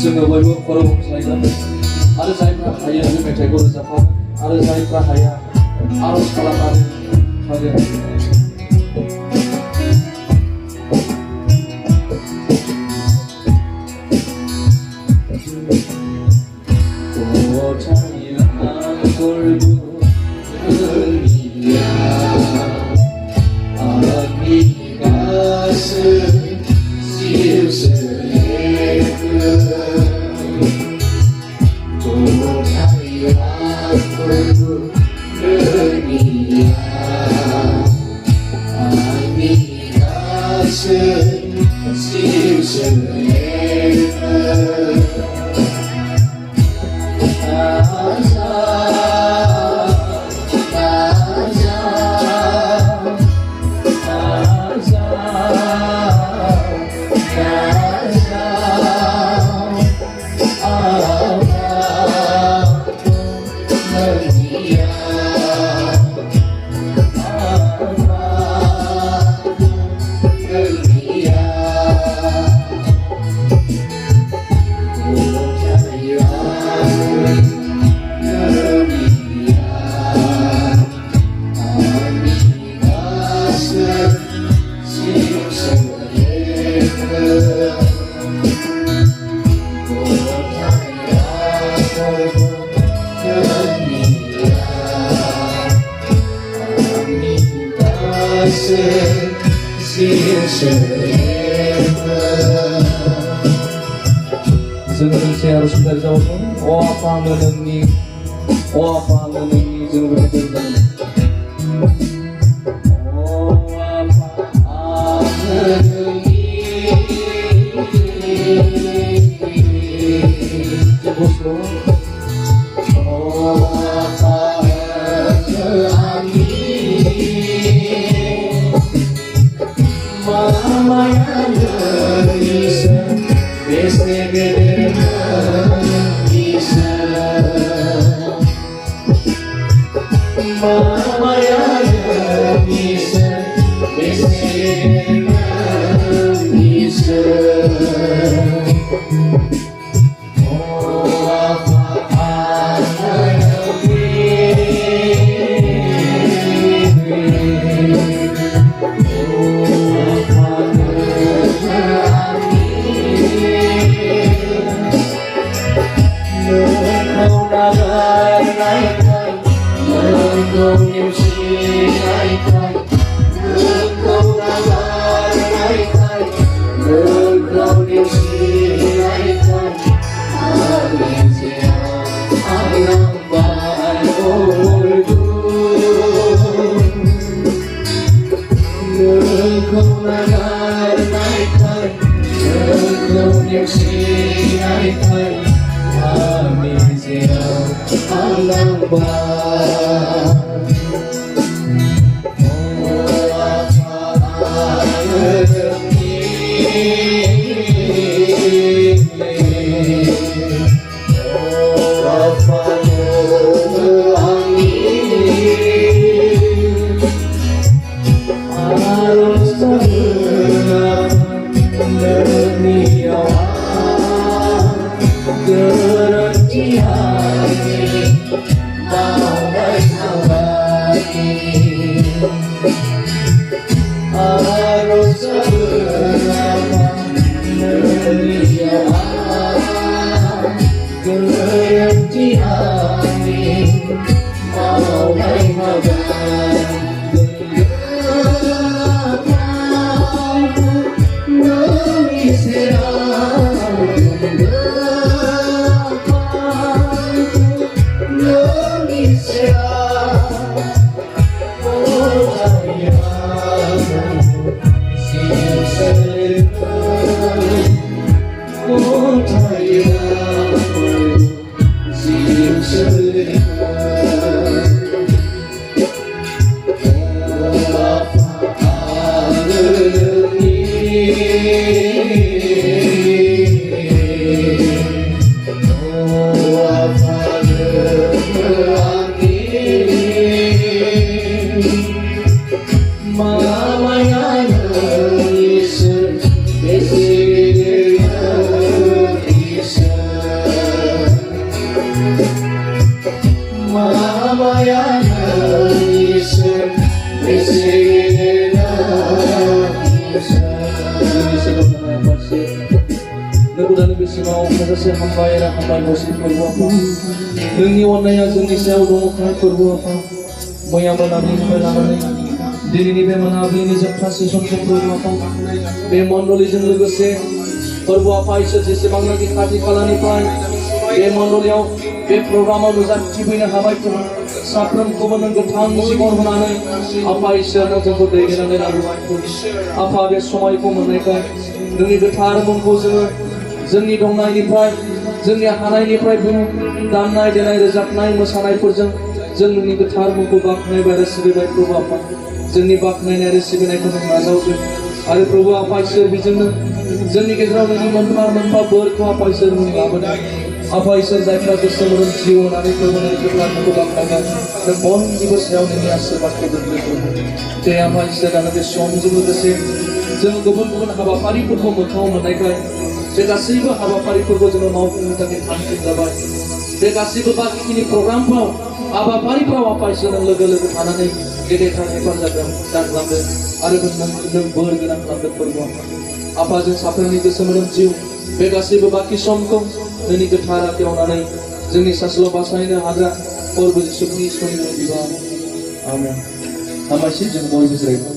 जोङो बयबो खर' गंस्लायगोन आरो जायफ्रा हायो बे मेथाइखौ रोजाबफागोन आरो जायफ्रा हाया आर'ज खालामनानै थागोन। जोङो मोनसे आर'ज मेथाइ रोजाबगोन। अ आफा आङो नोंनि जोङो बे मेथाइ रोजाबगोन। जोंनि सिगाङाव थानाय आफा नोंनि बे समाव माखासे हामबाय बसि फोरबो आफा नोंनि अननाया जोंनि सायाव दङखाय फोरबो आफा मैया मोनाबिलिनिफ्राय लानानै दिनैनि बे मोनाबिलिनि जोबथासे समसिम फोरबो आफा बे मण्डलीजों लोगोसे फोरबो आफा इसोर जेसेबांनाखि खाथि खालानिफ्राय बे मण्डलीयाव बे प्रग्रामाव नुजाथिफैनो हाबाय साफ्रोमखौबो नों गोथां जिबन होनानै आफा इसोरनो जोंखौ दैदेननानै लाबोबाय आफा बे समायखौ मोननायखाय नोंनि गोथार मुंखौ जोङो जोंनि दंनायनिफ्राय जोंनि हानायनिफ्राय दामनाय देनाय रोजाबनाय मोसानायफोरजों जों नोंनि गोथार मुंखौ बाख्नायबाय आरो सिबिबाय प्रभु आफा जोंनि बाख्नायनाय आरो सिबिनायखौ नों नाजावदों आरो प्रभु आफा इसोर बेजोंनो जोंनि गेजेराव नोंनि मोनफा मोनफा बोरखौ आफा इसोर नों लाबोदों आफा इसोर जायफ्रा गोसो मोदोम जिउ होनानै प्रभु नोंनि गोथार मुंखौ बाख्नायबाय नों बयनिबो सायाव नोंनि आशीर्बादखौ दोनदों दे आफा इसोर दानो बे समजों लोगोसे जों गुबुन गुबुन हाबाफारिफोरखौ मोखाङाव मोननायखाय बे गासैबो हाबाफारिफोरखौ जोङो मावफुंनो थाखाय थांखि जाबाय बे गासैबो बाखिनि प्रग्रामफ्राव हाबाफारिफ्राव आफा इसोर लोगो लोगो थानानै गेदेरथार हेफाजाब दानलांदों आरो नों बोर गोनां खालामदों फोरबो आफा जों साफ्रोमनि गोसो मोदोम जिउ बे गासैबो बाखि समखौ नोंनि गोथार आखायाव लानानै जोंनि सासेल' बासायनो हाग्रा फोरबो जिसुनि इसोरनि बिबान आमेन हामबायसै जों बयबो जिरायगोन